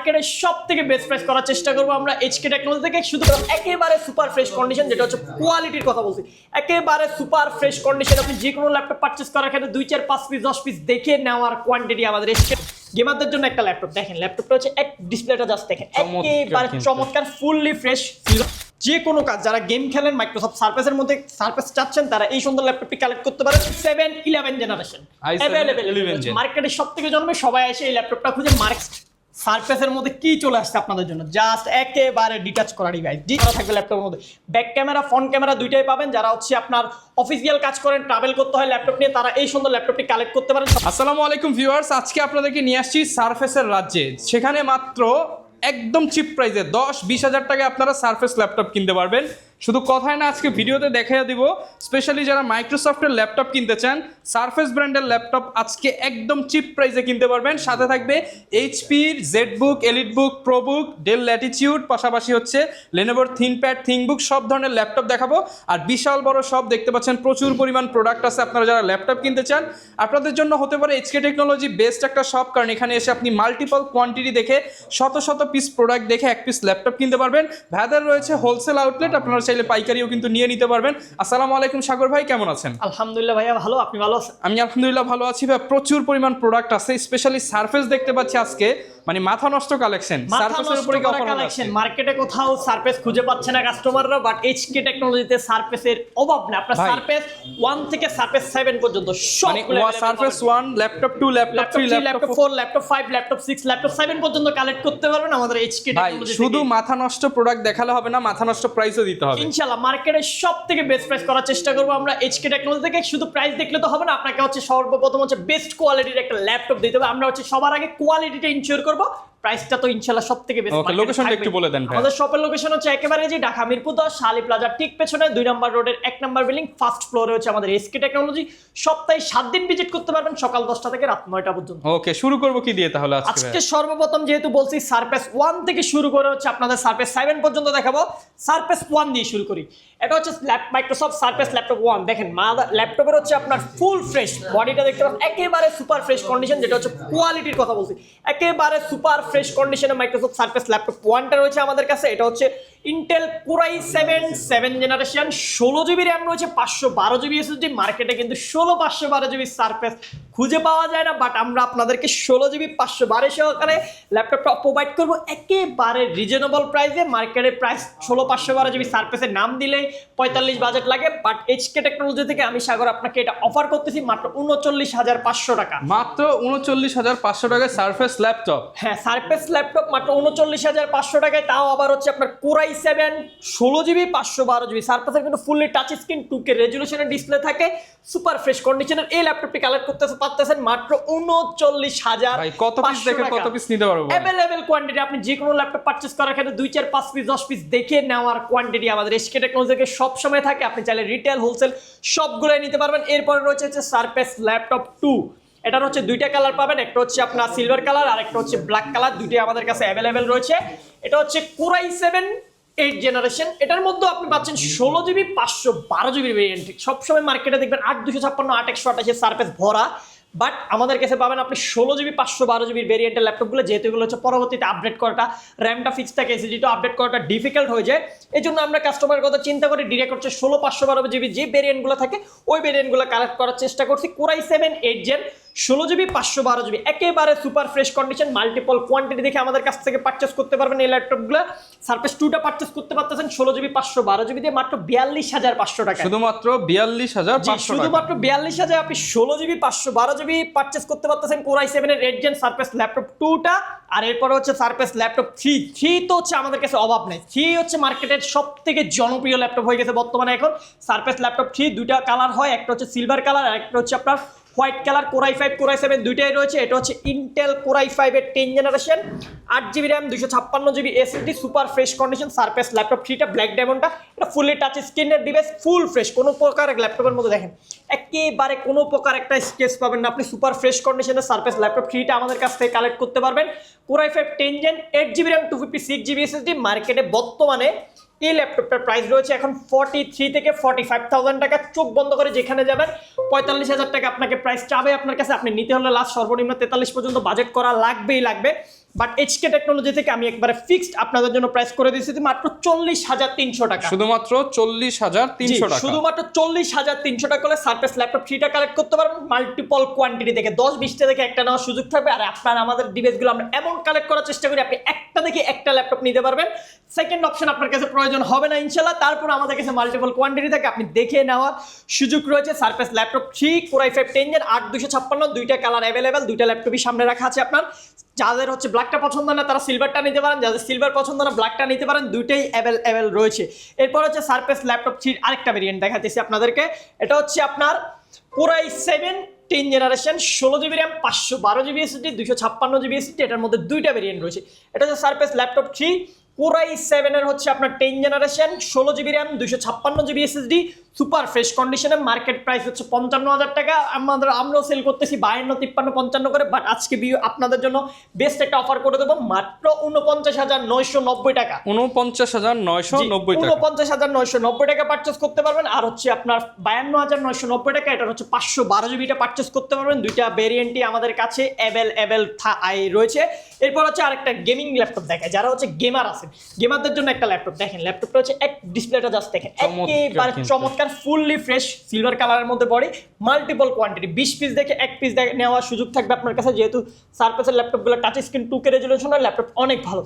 মার্কেটের সবথেকে best price করার চেষ্টা করব আমরা এইচকে টেকনোলজি থেকে। শুধু একেবারে সুপার ফ্রেশ কন্ডিশন, যেটা হচ্ছে কোয়ালিটির কথা বলছি, একেবারে সুপার ফ্রেশ কন্ডিশন। আপনি যে কোনো ল্যাপটপ পারচেজ করার ক্ষেত্রে 2, 4, 5 পিস 10 পিস দেখে নেওয়ার কোয়ান্টিটি আমাদের এইচকে গেমারদের জন্য একটা ল্যাপটপ। দেখেন ল্যাপটপটা হচ্ছে এক ডিসপ্লেটা জাস্ট দেখেন, একেবারে চমৎকার, ফুললি ফ্রেশ। যে কোনো কাজ যারা গেম খেলেন মাইক্রোসফট সারফেসের মধ্যে সারফেস চাচ্ছেন, তারা এই সুন্দর ল্যাপটপটি কালেক্ট করতে পারেন। 7-11 জেনারেশন अवेलेबल মার্কেটের সবথেকে জন্মে সবাই এসে এই ল্যাপটপটা খুঁজে সারফেসের মধ্যে কি চলে আসছে আপনাদের জন্য, জাস্ট একেবারে ডিটাচ করা ডিভাইস। থাকবে ল্যাপটপের মধ্যে ব্যাক ক্যামেরা, ফ্রন্ট ক্যামেরা দুইটাই পাবেন। যারা হচ্ছে আপনার অফিসিয়াল কাজ করেন, ট্রাভেল করতে হয় ল্যাপটপ নিয়ে, তারা এই সুন্দর ল্যাপটপটি কালেক্ট করতে পারেন। আসসালামু আলাইকুম ভিউয়ার্স, আজকে আপনাদেরকে নিয়ে আসছি সারফেসের রাজ্যে। সেখানে মাত্র একদম চিপ প্রাইসে 10-20 হাজার টাকায় আপনারা সারফেস ল্যাপটপ কিনতে পারবেন। শুধু কথায় না, আজকে ভিডিওতে দেখাইয়া দিব। স্পেশালি যারা মাইক্রোসফটের ল্যাপটপ কিনতে চান, সারফেস ব্র্যান্ডের ল্যাপটপ আজকে একদম চিপ প্রাইসে কিনতে পারবেন। সাথে থাকবে এইচপির ZBook, EliteBook, ProBook, Dell Latitude, পাশাপাশি হচ্ছে লেনোভোর থিনপ্যাড, থিংবুক, সব ধরনের ল্যাপটপ দেখাবো। আর বিশাল বড় সব দেখতে পাচ্ছেন, প্রচুর পরিমাণ প্রোডাক্ট আছে। আপনারা যারা ল্যাপটপ কিনতে চান, আপনাদের জন্য হতে পারে এইচকে টেকনোলজি বেস্ট একটা শপ, কারণ এখানে এসে আপনি মাল্টিপল কোয়ান্টিটি দেখে শত শত পিস প্রোডাক্ট দেখে এক পিস ল্যাপটপ কিনতে পারবেন। ভ্যাদার রয়েছে হোলসেল আউটলেট, আপনারা চাইলে পাইকারিও কিন্তু নিয়ে নিতে পারবেন। আসসালামু আলাইকুম সাগর ভাই, কেমন আছেন? আলহামদুলিল্লাহ ভাইয়া ভালো, আপনি ভালো আছেন? আমি আলহামদুলিল্লাহ ভালো আছি ভাই। প্রচুর পরিমাণ প্রোডাক্ট আছে, স্পেশালি সারফেস দেখতে পাচ্ছি আজকে, মানে মাথা নষ্ট কালেকশন। সারফেসের উপরে কি অফার আছে? মার্কেটে কোথাও সারফেস খুঁজে পাচ্ছে না কাস্টমাররা, বাট এইচকে টেকনোলজিতে সারফেসের অভাব না। আপনার সারফেস 1 থেকে সারফেস 7 পর্যন্ত সবগুলো surface 1, laptop 2, laptop 3, laptop 4, laptop 5, laptop 6, laptop 7 পর্যন্ত কালেক্ট করতে পারবেন আমাদের এইচকে টেকনোলজি। শুধু মাথা নষ্ট প্রোডাক্ট দেখালে হবে না, মাথা নষ্ট প্রাইসও দিতে হবে ইনশাআল্লাহ। মার্কেটের সবথেকে বেস্ট প্রাইস করার চেষ্টা করব আমরা এইচকে টেকনোলজি থেকে। শুধু প্রাইস দেখলে তো হবে না, আপনাকে হচ্ছে সর্বপ্রথম হচ্ছে বেস্ট কোয়ালিটির একটা ল্যাপটপ দিতে হবে। আমরা হচ্ছে সবার আগে কোয়ালিটিটা ইনশিওর করব, প্রাইসটা তো ইনশাআল্লাহ সবথেকে বেস্ট। ওকে, লোকেশনটা একটু বলে দেন ভাই। আমাদের শপের লোকেশন হচ্ছে একেবারে যে ঢাকা মিরপুর 10 শালি প্লাজার ঠিক পেছনে 2 নম্বর রোডের 1 নম্বর বিল্ডিং, ফার্স্ট ফ্লোরে হচ্ছে আমাদের এইচকে টেকনোলজি। সপ্তাহে 7 দিন ভিজিট করতে পারবেন, সকাল 10টা থেকে রাত 9টা পর্যন্ত। ওকে, শুরু করব কি দিয়ে তাহলে আজকে সর্বপ্রথম যেহেতু বলছি সারফেস 1 থেকে শুরু করে হচ্ছে আপনাদের সারফেস 7 পর্যন্ত দেখাবো। সারফেস 1 দিয়ে শুরু করি। এটা হচ্ছে মাইক্রোসফট সারফেস ল্যাপটপ 1। দেখেন ল্যাপটপের হচ্ছে আপনার ফুল ফ্রেশ বডিটা দেখতে পাচ্ছেন, একেবারে সুপার ফ্রেশ কন্ডিশন, যেটা হচ্ছে কোয়ালিটির কথা বলছি, একেবারে সুপার ফ্রেশ কন্ডিশনে মাইক্রোসফট সারফেস ল্যাপটপ 1টা রয়েছে আমাদের কাছে। এটা হচ্ছে Intel core i7 7 generation, 16GB RAM রয়েছে, 512GB এসএসডি। মার্কেটে কিন্তু 512GB সারফেস খুঁজে পাওয়া যায় না, বাট আমরা আপনাদেরকে 16GB 512 সহকারে ল্যাপটপটা প্রোভাইড করব একেবারে রিজনেবল প্রাইসে। মার্কেটের প্রাইস 512GB সারফেসের নাম দিলেই 45 বাজেট লাগে, বাট এইচকে টেকনোলজি থেকে আমি সাগর আপনাকে এটা অফার করতেছি মাত্র 39,500 টাকা। মাত্র 39,500 টাকায় সারফেস ল্যাপটপ। হ্যাঁ, সারফেস ল্যাপটপ মাত্র 39,500 টাকায়, তাও আবার হচ্ছে আপনার কোর i7 16GB 512GB। সারফেসের কিন্তু ফুললি টাচ স্ক্রিন 2K রেজুলেশনের ডিসপ্লে থাকে, সুপার ফ্রেশ কন্ডিশনের এই ল্যাপটপটি কালেক্ট করতে পারতেছেন মাত্র 39,000। ভাই কত পিস দেখে কত পিস নিতে পারবো? Available quantity. আপনি যে কোনো ল্যাপটপ পারচেজ করার ক্ষেত্রে 2, 4, 5 পিস 10 পিস দেখে নেওয়ার কোয়ান্টিটি আমাদের এইচকে টেকনোলজিকে সব সময় থাকে। আপনি চাইলে রিটেল, হোলসেল সবগুলোই নিতে পারবেন। এরপরে রয়েছে সারফেস ল্যাপটপ 2। এটার হচ্ছে দুইটা কালার পাবেন, একটা হচ্ছে আপনার সিলভার কালার আর একটা হচ্ছে ব্ল্যাক কালার। দুইটাই আমাদের কাছে অ্যাভেলেবেল রয়েছে। এটা হচ্ছে কোর i7 8 জেনারেশন। এটার মধ্যে আপনি পাচ্ছেন 16GB 512GB ভেরিয়েন্ট। সবসময় মার্কেটে দেখবেন 8/256, 8/128 সারফেস ভরা, বাট আমাদের কাছে পাবেন আপনি 16GB 512GB ভেরিয়েন্টের ল্যাপটপগুলো। যেহেতু এগুলো হচ্ছে পরবর্তীতে আপডেট করাটা, র্যামটা ফিক্স থাকে, এসএসডিটা আপডেট করাটা ডিফিকাল্ট হয়ে যায়। এই জন্য আমরা কাস্টমারের কথা চিন্তা করে ডিরেক্ট হচ্ছে 16/512GB যে ভেরিয়েন্টগুলো থাকে ওই ভেরিয়েন্টগুলো কালেক্ট করার চেষ্টা করছি। Core i7 8 gen, 16GB 512GB, একেবারে super fresh condition. Multiple quantity দেখে আমাদের কাছ থেকে পারচেস করতে পারবেন এই ল্যাপটপগুলো। সারফেস 2টা পারচেস করতে পারতেছেন 16GB 512GB দিয়ে মাত্র 42,500 টাকা। শুধুমাত্র 42,500 টাকা। শুধুমাত্র 42,000 আপনি 16GB 512GB পারচেস করতে পারতেছেন কোর i7 এর 8 জেন সারফেস ল্যাপটপ 2টা। আর এরপর হচ্ছে সারফেস ল্যাপটপ 3 তো হচ্ছে আমাদের কাছে অভাব নেই। 3 হচ্ছে মার্কেটের সবথেকে জনপ্রিয় ল্যাপটপ হয়ে গেছে বর্তমানে এখন। সারফেস ল্যাপটপ 3 দুইটা কালার হয়, একটা হচ্ছে সিলভার কালার আর একটা হচ্ছে আপনার white colour. Core i5 core i7 দুইটাই রয়েছে। এটা হচ্ছে ইন্টেল কোর i5 এর 10 generation, 8GB RAM, 256GB SSD, super fresh condition. Surface laptop 3টা ব্ল্যাক ডায়মন্ডটা, এটা ফুললি টাচ স্ক্রিনের ডিভাইস, ফুল ফ্রেশ। কোনো প্রকার ল্যাপটপের মধ্যে দেখেন একেবারে কোনো প্রকার একটা স্কেচ পাবেন না আপনি। সুপার ফ্রেশ কন্ডিশনের সারফেস ল্যাপটপ 3টা আমাদের কাছ থেকে কালেক্ট করতে পারবেন। Core i5 10 gen, 8GB RAM, 256GB SSD. মার্কেটে বর্তমানে এই ল্যাপটপটার প্রাইস রয়েছে এখন 43 থেকে 45,000 টাকা। চোখ বন্ধ করে যেখানে যাবেন 45,000 টাকা আপনাকে প্রাইস চাবে আপনার কাছে। আপনি নিতে হলে লাস্ট সর্বনিম্ন 43 পর্যন্ত বাজেট করা লাগবেই লাগবে। বাট এইচকে টেকনোলজি থেকে আমি একবারে ফিক্সড আপনাদের জন্য প্রাইস করে দিয়েছি মাত্র 40,300 টাকা, শুধুমাত্র 40,300 টাকা, শুধুমাত্র 40,300 টাকা করে সারফেস ল্যাপটপ 3টা কালেক্ট করতে পারবেন মাল্টিপল কোয়ান্টিটি থেকে, 10-20টা থেকে একটা নেওয়ার সুযোগ থাকবে। আর আপনার আমাদের ডিভাইসগুলো আমরা এমন কালেক্ট করার চেষ্টা করি আপনি একটা থেকে একটা ল্যাপটপ নিতে পারবেন, সেকেন্ড অপশন আপনার কাছে প্রয়োজন হবে না ইনশাআল্লাহ। তারপর আমাদের কাছে মাল্টিপল কোয়ান্টিটি থেকে আপনি দেখে নেওয়ার সুযোগ রয়েছে। Surface laptop 3 Core i5 10 Gen 8256, দুইটা কালার অ্যাভেলেবেল, দুইটা ল্যাপটপই সামনে রাখা আছে আপনার। যাদের হচ্ছে ব্ল্যাকটা পছন্দ না তারা সিলভারটা নিতে পারেন, যাদের সিলভার পছন্দ না ব্ল্যাকটা নিতে পারেন, দুইটাই অ্যাভেলেবেল রয়েছে। এরপর হচ্ছে সারফেস ল্যাপটপ 3 আরেকটা ভেরিয়েন্ট দেখাতেছি আপনাদেরকে, এটা হচ্ছে আপনার Core i7 10 generation, 16GB RAM, 512GB SSD, 256GB SSD, এটার মধ্যে দুইটা ভেরিয়েন্ট রয়েছে। এটা হচ্ছে সারফেস ল্যাপটপ 3 Core i7 এর হচ্ছে আপনার 10 generation, 16GB RAM, 256GB SSD, super fresh কন্ডিশনে, মার্কেট প্রাইস হচ্ছে 55,000 টাকা। আমরাও সেল করতেছি 52, 53, 55 করে, বাট আজকে আপনাদের জন্য বেস্ট একটা অফার করে দেবো মাত্র 49,990 টাকা, 49,990 টাকা, 49,990 টাকা পারচেস করতে পারবেন। আর হচ্ছে আপনার 52,990 টাকা, এটা হচ্ছে 512GBটা পারচেস করতে পারবেন। দুইটা ভেরিয়েন্টই আমাদের কাছে অ্যাভেলেবেল রয়েছে। এরপর হচ্ছে আরেকটা গেমিং ল্যাপটপ দেখায়, যারা হচ্ছে গেমার আছেন, গেমারদের জন্য একটা ল্যাপটপ দেখেন। ল্যাপটপটা হচ্ছে এক ডিসপ্লেটা জাস্ট দেখেন, একেবারে চমৎকার, ফুললি ফ্রেশ সিলভার কালারের মধ্যে বডি, মাল্টিপল কোয়ান্টিটি, 20 পিস দেখে এক পিস নেওয়ার সুযোগ থাকবে আপনার কাছে, যেহেতু সারফেসের ল্যাপটপগুলো টাচ স্ক্রিন 2K রেজুলেশনের ল্যাপটপ অনেক ভালো।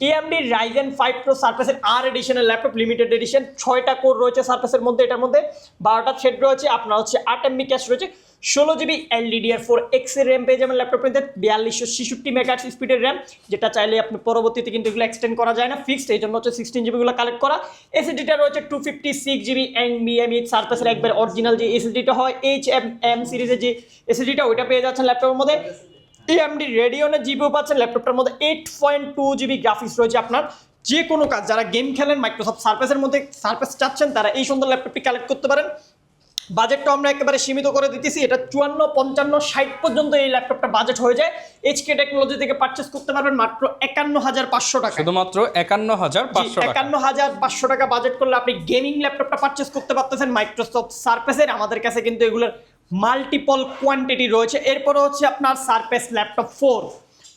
AMD Ryzen 5 Pro সারফেসের R এডিশনের ল্যাপটপ, লিমিটেড এডিশন, 6টা কোর রয়েছে সারফেসের মধ্যে, এটার মধ্যে 12টা থ্রেড রয়েছে, আপনার হচ্ছে 8 MB ক্যাশ রয়েছে, 16GB LDDR4X এর র্যাম পেয়ে যাবেন ল্যাপটপের মধ্যে, 4266 মেগাহার্টজ স্পিডের র্যাম, যেটা চাইলে আপনি পরবর্তীতে কিন্তু এগুলো এক্সটেন্ড করা যায় না, ফিক্সড, এই জন্য হচ্ছে 16GB গুলো কালেক্ট করা। SSDটা রয়েছে 256GB NVMe, সারফেসের একবার অরিজিনাল যে SSDটা হয় HMM সিরিজের যে SSDটা, ওইটা পেয়ে যাচ্ছেন ল্যাপটপের মধ্যে। AMD Radeon-এর জিপিইউ পাচ্ছেন ল্যাপটপটার মধ্যে, 8.2GB গ্রাফিক্স রয়েছে আপনার। যে কোনো কাজ, যারা গেম খেলেন মাইক্রোসফট সারফেসের মধ্যে সারফেস চাচ্ছেন, তারা এই সুন্দর ল্যাপটপটি কালেক্ট করতে পারেন। বাজেটটা আমরা একেবারে সীমিত করে দিতেছি, এটা 54, 55, 60 পর্যন্ত এই ল্যাপটপটা বাজেট হয়ে যায়। এইচকে টেকনোলজি থেকে পারচেস করতে পারবেন মাত্র 51,500 টাকা, শুধুমাত্র 51,500 টাকা, 51,500 টাকা বাজেট করলে আপনি গেমিং ল্যাপটপটা পারচেস করতে পারতেছেন মাইক্রোসফট সারফেসের। আমাদের কাছে কিন্তু এগুলোর মাল্টিপল কোয়ান্টিটি রয়েছে। এরপরে হচ্ছে আপনার সারফেস ল্যাপটপ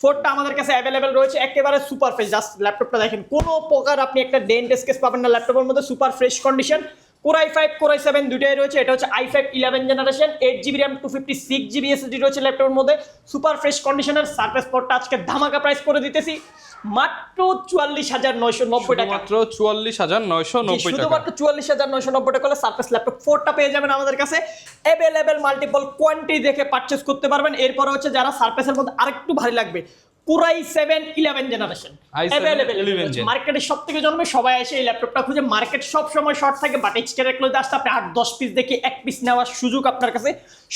4টা আমাদের কাছে অ্যাভেলেবেল রয়েছে, একেবারে সুপার ফ্রেশ, জাস্ট ল্যাপটপটা দেখেন, কোনো প্রকার আপনি একটা ডেন্ট স্কেচ পাবেন না ল্যাপটপের মধ্যে, super fresh condition. Core i5 Core i7 দুইটাই রয়েছে, এটা হচ্ছে i5 11 generation, 8GB RAM, 256GB SSD রয়েছে ল্যাপটপের মধ্যে, সুপার ফ্রেশ কন্ডিশনের। সারফেস 4টা আজকে ধামাকা প্রাইস করে দিতেছি মাত্র 44,990 টাকা, মাত্র 44,990 টাকা, শুধুমাত্র 44,990 টাকা হলে সারফেস ল্যাপটপ 4টা পেয়ে যাবেন আমাদের কাছে। অ্যাভেলেবেল মাল্টিপল কোয়ান্টিটি দেখে পারচেস করতে পারবেন। এরপর হচ্ছে যারা সারফেসের মধ্যে আরেকটু ভারী লাগবে, Core i7 11 জেনারেশন অ্যাভেলেবেল, মার্কেটে সবথেকে জন্মে সবাই এসে এই ল্যাপটপটা খুঁজে, মার্কেট সব সময় শর্ট থাকে, বাট এইচকে টেকনোলজি আসতে আপনি 8-10 পিস দেখে এক পিস নেওয়ার সুযোগ আপনার কাছে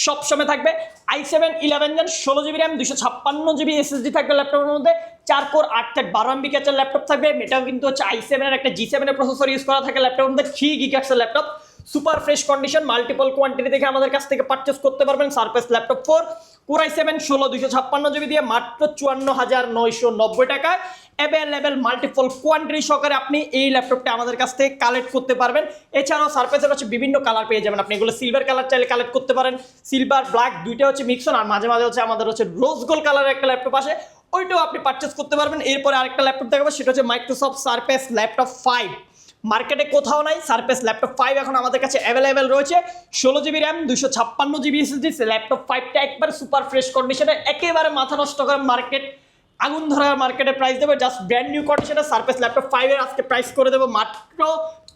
সব সময় থাকবে। i7 11 gen, 16GB RAM, 256GB SSD থাকবে ল্যাপটপের মধ্যে, 4 কোর 8 থ্রেড 12 MB ক্যাচের ল্যাপটপ থাকবে। এটাও কিন্তু হচ্ছে i7 এর একটা G7 এর প্রসেসর ইউজ করা থাকে ল্যাপটপের মধ্যে, 3 GHz এর laptop, super fresh condition, multiple quantity দেখে আমাদের কাছ থেকে পারচেস করতে পারবেন। Surface laptop 4 Core i7 16 256GB দিয়ে মাত্র 54,990 টাকায় অ্যাভেলেবেল মাল্টিপল কোয়ান্টিটি সহকারে আপনি এই ল্যাপটপটা আমাদের কাছ থেকে কালেক্ট করতে পারবেন। এছাড়াও সারফেসের হচ্ছে বিভিন্ন কালার পেয়ে যাবেন, আপনি এগুলো সিলভার কালার চাইলে কালেক্ট করতে পারেন, সিলভার ব্ল্যাক দুইটা হচ্ছে মিক্সন, আর মাঝে মাঝে হচ্ছে আমাদের হচ্ছে রোজ গোল্ড কালারের একটা ল্যাপটপ আসে, ওইটাও আপনি পারচেস করতে পারবেন। এরপরে আরেকটা ল্যাপটপ দেখাবো, সেটা হচ্ছে মাইক্রোসফট সারফেস ল্যাপটপ 5, মার্কেটে কোথাও নাই, সারফেস ল্যাপটপ 5 এখন আমাদের কাছে অ্যাভেলেবেল রয়েছে, 16GB RAM, 256GB SSD, laptop 5টা একবার সুপার ফ্রেশ কন্ডিশনে, একেবারে মাথা নষ্ট করে মার্কেট আগুন ধরা মার্কেটে প্রাইস দেবে, জাস্ট ব্র্যান্ড নিউ কন্ডিশনে সারফেস ল্যাপটপ 5 এর আজকে প্রাইস করে দেবো মাত্র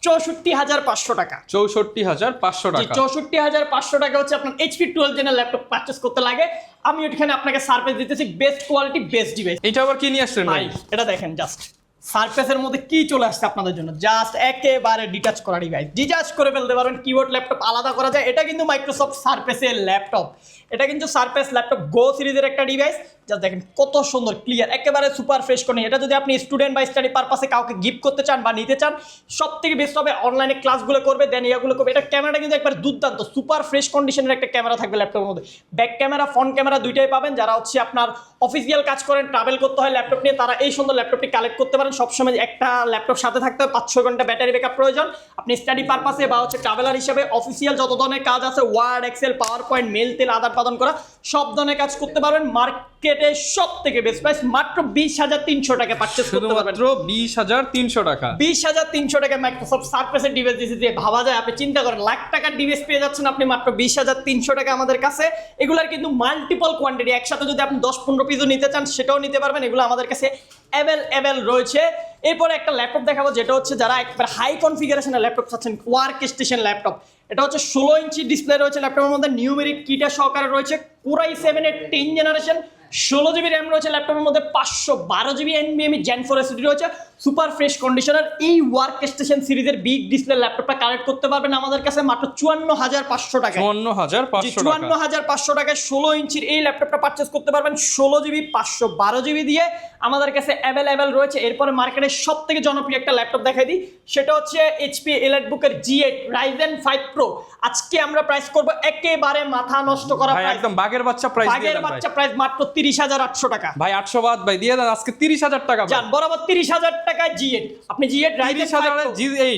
64,500 টাকা, 64,500 টাকা, 64,500 টাকা হচ্ছে আপনার HP 12 জেনের ল্যাপটপ পারচেস করতে লাগে। আমি ওইখানে আপনাকে সারফেস দিতেছি বেস্ট কোয়ালিটি বেস্ট ডিভাইস। এটা আবার কি নিয়ে আসছেন ভাই? এটা দেখেন, জাস্ট সারফেসের মধ্যে কি চলে আসছে আপনাদের জন্য, জাস্ট একেবারে ডিটাচ করা ডিভাইস, ডিটাচ করে ফেলতে পারবেন, কিবোর্ড ল্যাপটপ আলাদা করা যায়। এটা কিন্তু মাইক্রোসফট সারফেসের ল্যাপটপ, এটা কিন্তু সারফেস ল্যাপটপ গো সিরিজের একটা ডিভাইস, জাস্ট দেখেন কত সুন্দর ক্লিয়ার, একেবারে সুপার ফ্রেশ করে। এটা যদি আপনি স্টুডেন্ট বা স্টাডি পারপাসে কাউকে গিফট করতে চান বা নিতে চান, সব থেকে বেস্ট হবে, অনলাইনে ক্লাসগুলো করবে, দেন ইয়াগুলো করবে। এটা ক্যামেরাটা কিন্তু একবার দুর্দান্ত সুপার ফ্রেশ কন্ডিশনের একটা ক্যামেরা থাকবে ল্যাপটপের মধ্যে, ব্যাক ক্যামেরা ফ্রন্ট ক্যামেরা দুইটাই পাবেন। যারা হচ্ছে আপনার অফিসিয়াল কাজ করেন, ট্রাভেল করতে হয় ল্যাপটপ নিয়ে, তারা এই সুন্দর ল্যাপটপটি কালেক্ট করতে পারেন। পারেন। সবসময় একটা ল্যাপটপ সাথে থাকতে হবে, 5-6 ঘন্টা ব্যাটারি ব্যাকআপ প্রয়োজন। আপনি স্টাডি পারপাসে বা হচ্ছে ট্রাভেলার হিসেবে অফিসিয়াল যত ধরনের কাজ আছে, Word, Excel, PowerPoint, mail তেল আদান প্রদান করা, সব ধরনের কাজ করতে পারবেন। মার্কেটে সব থেকে বেস্ট প্রাইস মাত্র 20,300 টাকা পারচেজ করতে পারবেন। শুধুমাত্র 20,300 টাকা। 20,300 টাকা মাইক্রোসফট সারফেসের ডিভাইস দিয়েছে, যে ভাবা যায়, আপনি চিন্তা করেন লাখ টাকার ডিভাইস পেয়ে যাচ্ছেন আপনি মাত্র 20,300 টাকা আমাদের কাছে। এগুলার কিন্তু মাল্টিপল কোয়ান্টিটি, একসাথে যদি আপনি 10-15 পিসও নিতে চান সেটাও নিতে পারবেন। এগুলো আমাদের কাছে অ্যাভেলেবেল রয়েছে। এরপরে একটা ল্যাপটপ দেখাবো, যেটা হচ্ছে যারা একবার হাই কনফিগারেশনের ল্যাপটপ চাচ্ছেন, ওয়ার্ক স্টেশন ল্যাপটপ। এটা হচ্ছে 16 ইঞ্চি ডিসপ্লে রয়েছে ল্যাপটপের মধ্যে, নিউমেরিক কিটা সহকারে রয়েছে, Core i7 এর 10 জেনারেশন, 16 জিবি র্যাম রয়েছে ল্যাপটপের মধ্যে, 512 জিবি NVMe Gen 4 SSD রয়েছে, সুপার ফ্রেশ কন্ডিশনার। এই ওয়ার্ক স্টেশন সিরিজের বিগ ডিসপ্লে ল্যাপটপটা কালেক্ট করতে পারবেন আমাদের কাছে মাত্র 54,500 টাকা। 54,500 টাকায় 16 ইঞ্চির এই ল্যাপটপটা পারচেজ করতে পারবেন 16 জিবি 512 জিবি দিয়ে, আমাদের কাছে অ্যাভেলেবেল রয়েছে। এরপরে মার্কেটের সব থেকে জনপ্রিয় একটা ল্যাপটপ দেখাই দিই, সেটা হচ্ছে HP EliteBook G8 Ryzen 5 Pro। আজকে আমরা প্রাইস করব একেবারে মাথা নষ্ট করা ভাই, প্রাইস, একদম বাগের বাচ্চা প্রাইস দিয়ে বাগের দেন ভাই। বাচ্চা প্রাইস মাত্র 30,800 টাকা। ভাই 800 বাদ ভাই, দিয়ে দেন আজকে 30,000 টাকা ভাই। জান বরাবর 30,000 টাকায় G8, আপনি G8 Ryzen 5 Pro,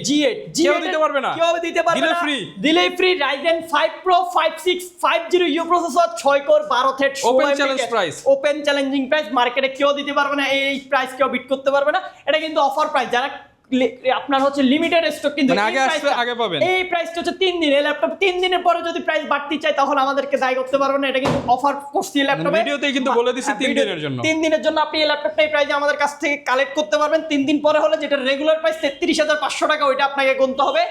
G8 কেউ দিতে পারবে না, কেউ দিতে পারবে দিলে না, ফ্রি, দিলেই free. Ryzen 5 Pro 5650U processor, 6 core 12 thread, open challenge price, open challenging price. মার্কেটে কেউ দিতে পারবে না এই প্রাইস, কেউ বিট করতে পারবে না। এটা কিন্তু অফার প্রাইস, যারা আপনার হচ্ছে লিমিটেড স্টক, কিন্তু আগে আসলে আগে পাবেন। এই প্রাইসটা হচ্ছে 3 দিন। এই ল্যাপটপ 3 দিনের পরে যদি প্রাইস বাড়তি চাই তখন আমাদেরকে দায়ী করতে পারবে না। এটা কিন্তু অফার করছি ল্যাপটপে, ভিডিওতেই কিন্তু বলে দিছি 3 দিনের জন্য। 3 দিনের জন্য আপনি এই ল্যাপটপটা এই প্রাইসে আমাদের কাছ থেকে কালেক্ট করতে পারবেন। 3 দিন পরে হলে যেটা রেগুলার প্রাইস 33,500 টাকা, ওইটা আপনাকে গুনতে হবে।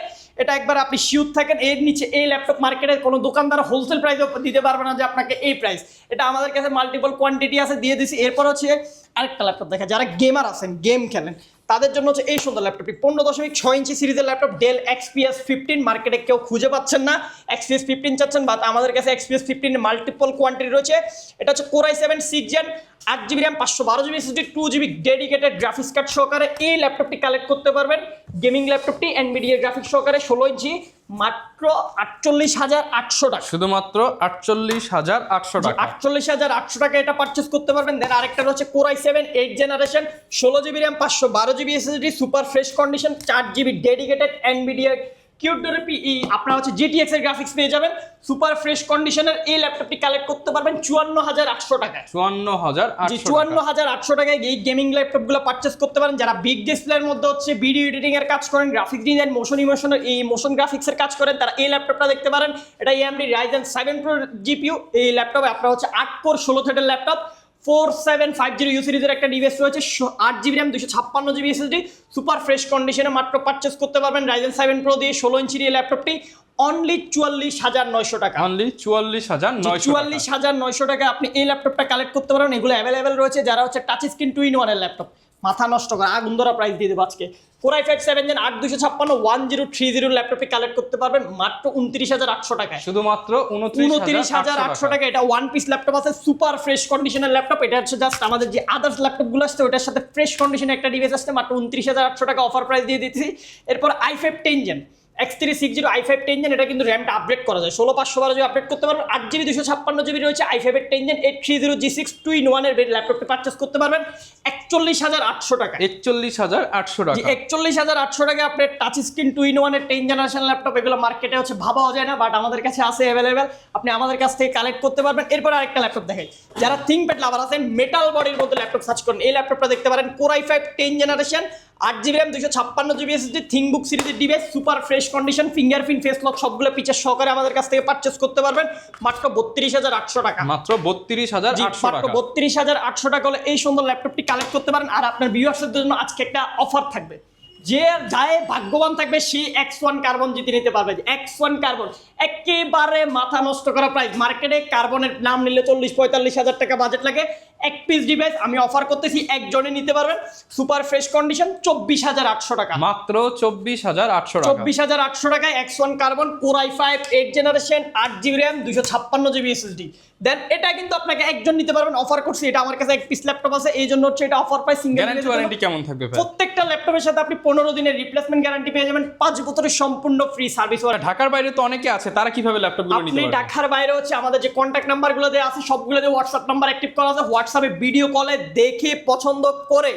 এটা একবার আপনি শিওর থাকেন, এর নিচে এই ল্যাপটপ মার্কেটের কোনো দোকানদার হোলসেল প্রাইসও দিতে পারবে না যে আপনাকে এই প্রাইস। এটা আমাদের কাছে মাল্টিপল কোয়ান্টিটি আছে, দিয়ে দিছি। এরপর হচ্ছে আরেকটা ল্যাপটপ দেখা, যারা গেমার আছেন, গেম খেলেন, তাদের জন্য হচ্ছে এই সুন্দর ল্যাপটপটি, 15.6 ইঞ্চি সিরিজের ল্যাপটপ, ডেল XPS 15। মার্কেটে কেউ খুঁজে পাচ্ছেন না, XPS 15 চাচ্ছেন, বাট আমাদের কাছে XPS 15 এর মাল্টিপল কোয়ান্টিটি রয়েছে। এটা হচ্ছে Core i7 6 Gen, 8 GB RAM, 512 GB SSD, 2 GB dedicated graphics card সহকারে এই ল্যাপটপটি কালেক্ট করতে পারবেন। গেমিং ল্যাপটপটি NVIDIA গ্রাফিক্স সহকারে 16 ইঞ্চি, মাত্র 48,800 টাকা। শুধুমাত্র 48,800 টাকা। 48,800 টাকা এটা পারচেজ করতে পারবেন। দেন আরেকটা হচ্ছে Core i7 8 generation, 16 GB RAM, 512 GB SSD, super fresh condition, 4 GB dedicated NVIDIA আপনার হচ্ছে GTX এর গ্রাফিক্স পেয়ে যাবেন। সুপার ফ্রেশ কন্ডিশনের এই ল্যাপটপটি কালেক্ট করতে পারবেন 54,800 টাকায়। 54,800 টাকায় এই গেমিং ল্যাপটপগুলো পারচেজ করতে পারেন। যারা বিগ ডিসপ্লের মধ্যে হচ্ছে ভিডিও এডিটিং এর কাজ করেন, গ্রাফিক্স ডিজাইন, মোশন গ্রাফিক্সের কাজ করেন, তারা এই ল্যাপটপটা দেখতে পারেন। এটা AMD Ryzen 7 Pro GPU। এই ল্যাপটপে আপনার হচ্ছে 8 কোর 16 থ্রেডের ল্যাপটপ, 4750U সিরিজের একটা ডিভাইস রয়েছে, 8 GB RAM, 256 GB SSD, super fresh কন্ডিশনে মাত্র পারচেজ করতে পারবেন Ryzen 7 Pro দিয়ে 16 ইঞ্চির এই ল্যাপটপটি অনলি 44,900 টাকা। অনলি 44,900 টাকা আপনি এই ল্যাপটপটা কালেক্ট করতে পারবেন। এগুলো অ্যাভেলেবেল রয়েছে। যারা হচ্ছে টাচ স্ক্রিন 2-in-1 এর ল্যাপটপ, মাথা নষ্ট করে আগুন ধরা প্রাইস দিয়ে দেবো আজকে। Core i5 7 Gen 8256 1030 ল্যাপটপটি কালেক্ট করতে পারবেন মাত্র 29,800 টাকায়। শুধুমাত্র 29,800 টাকা। এটা ওয়ান পিস ল্যাপটপ আছে, সুপার ফ্রেশ কন্ডিশনের ল্যাপটপ। এটা হচ্ছে জাস্ট আমাদের যে আদার্স ল্যাপটপগুলো আসছে ওটার সাথে ফ্রেশ কন্ডিশনে একটা ডিভাইস আসছে, মাত্র 29,800 টাকা অফার প্রাইস দিয়ে দিচ্ছি। এরপর i5 10 Gen X360 i5 10 Gen, এটা কিন্তু র্যামটা আপডেট করা যায়, 16/512 জিবি আপডেট করতে পারবেন। 8 জিবি 256 জিবি রয়েছে i5 এর 10 Gen 830 G6 2-in-1 এর ল্যাপটপটি পারচেজ করতে পারবেন 41,800 টাকা। 41,800 টাকা। 41,800 টাকা আপনার টাচ স্ক্রিন 2-in-1 এর 10 জেনারেশন ল্যাপটপ। এগুলো মার্কেটে হচ্ছে ভাবাও যায় না, বাট আমাদের কাছে আছে অ্যাভেলেবেল, আপনি আমাদের কাছ থেকে কালেক্ট করতে পারবেন। এরপর আরেকটা ল্যাপটপ দেখাই, যারা থিংকপ্যাড লাভার আছেন, মেটাল বডির মধ্যে ল্যাপটপ সার্চ করেন, এই ল্যাপটপটা দেখতে পারেন। Core i5 10 generation, 8 GB RAM, 256 GB SSD, থিংকবুক সিরিজের device, super fresh condition, fingerprint, face lock সবগুলো ফিচার সহকারে আমাদের কাছ থেকে পারচেজ করতে পারবেন মাত্র 32,800 টাকা। মাত্র 32,800 টাকা। 32,800 টাকা হলে এই সুন্দর ল্যাপটপটি কালেক্ট করতে পারেন। আর আপনার ভিউয়ার্সদের জন্য আজকে একটা অফার থাকবে, যে যায় ভাগ্যবান থাকবে সেই X1 কার্বন জিতে নিতে পারবে। X1 কার্বন একেবারে মাথা নষ্ট করা প্রাইস। মার্কেটে কার্বনের নাম নিলে 40-45,000 টাকা বাজেট লাগে। এক পিস ডিভাইস আমি অফার করতেছি, একজনে নিতে পারবেন, সুপার ফ্রেশ কন্ডিশন, 24,800 টাকা। মাত্র 24,800 টাকা। 24,800 টাকায় X1 carbon, Core i5 8 generation, 8 GB RAM, 256 GB SSD। দেন এটা কিন্তু আপনাকে একজন নিতে পারবেন, অফার করছি। এটা আমার কাছে এক পিস ল্যাপটপ আছে, এই জন্য হচ্ছে এটা offer price. Single guarantee warranty কেমন থাকবে ভাই? প্রত্যেকটা ল্যাপটপের সাথে আপনি 15 দিনের রিপ্লেসমেন্ট গ্যারান্টি পেয়ে যাবেন, 5 বছরের সম্পূর্ণ ফ্রি সার্ভিস ওয়ারেন্টি। ঢাকার বাইরে তো অনেকে আছে, তারা কিভাবে ল্যাপটপগুলো নিতে আপনি পারবে? ঢাকার বাইরে হচ্ছে আমাদের যে কন্ট্যাক্ট নাম্বারগুলো দেওয়া আছে সবগুলোতে হোয়াটসঅ্যাপ নাম্বার অ্যাক্টিভ করা আছে। হোয়াটসঅ্যাপে ভিডিও কলে দেখে পছন্দ করে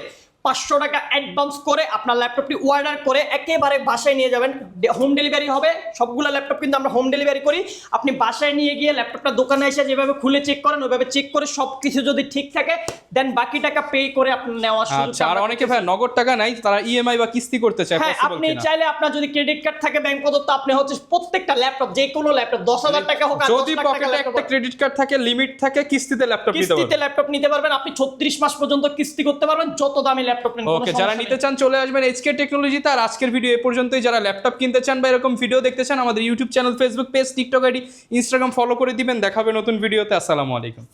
500 টাকা অ্যাডভান্স করে আপনার ল্যাপটপটি অর্ডার করে একেবারে বাসায় নিয়ে যাবেন। হোম ডেলিভারি হবে, সবগুলো ল্যাপটপ কিন্তু আমরা হোম ডেলিভারি করি। আপনি বাসায় নিয়ে গিয়ে ল্যাপটপটা দোকানে এসে যেভাবে খুলে চেক করেন ওইভাবে চেক করে সব কিছু যদি ঠিক থাকে দেন বাকি টাকা পে করে আপনি নেওয়ার সুযোগ। আচ্ছা, আর অনেকে ভাই নগদ টাকা নাই, তারা ইএমআই বা কিস্তি করতে চায়, হ্যাঁ, পসিবল আপনি কিনা? চাইলে আপনার যদি ক্রেডিট কার্ড থাকে ব্যাংক প্রদত্ত, আপনি হচ্ছে প্রত্যেকটা ল্যাপটপ যে কোনো ল্যাপটপ 10,000 টাকা হোক আর 10 যদি লাখ টাকা পকেটে ল্যাপটপ একটা ক্রেডিট কার্ড থাকে, লিমিট থাকে, কিস্তিতে ল্যাপটপ নিতে কিস্তিতে পারবেন। ল্যাপটপ নিতে পারবেন। আপনি 36 মাস পর্যন্ত কিস্তি করতে পারবেন, যত দামি ল্যাপটপ নেন। ওকে, যারা নিতে চান চলে আসবেন এইচকে টেকনোলজিতে। আর আজকের ভিডিও এ পর্যন্তই। যারা ল্যাপটপ কিনতে চান বা এরকম ভিডিও দেখতে চান, আমাদের YouTube channel, Facebook page, TikTok ID, Instagram follow করে দিবেন। দেখাবে নতুন ভিডিওতে। আসসালামু আলাইকুম।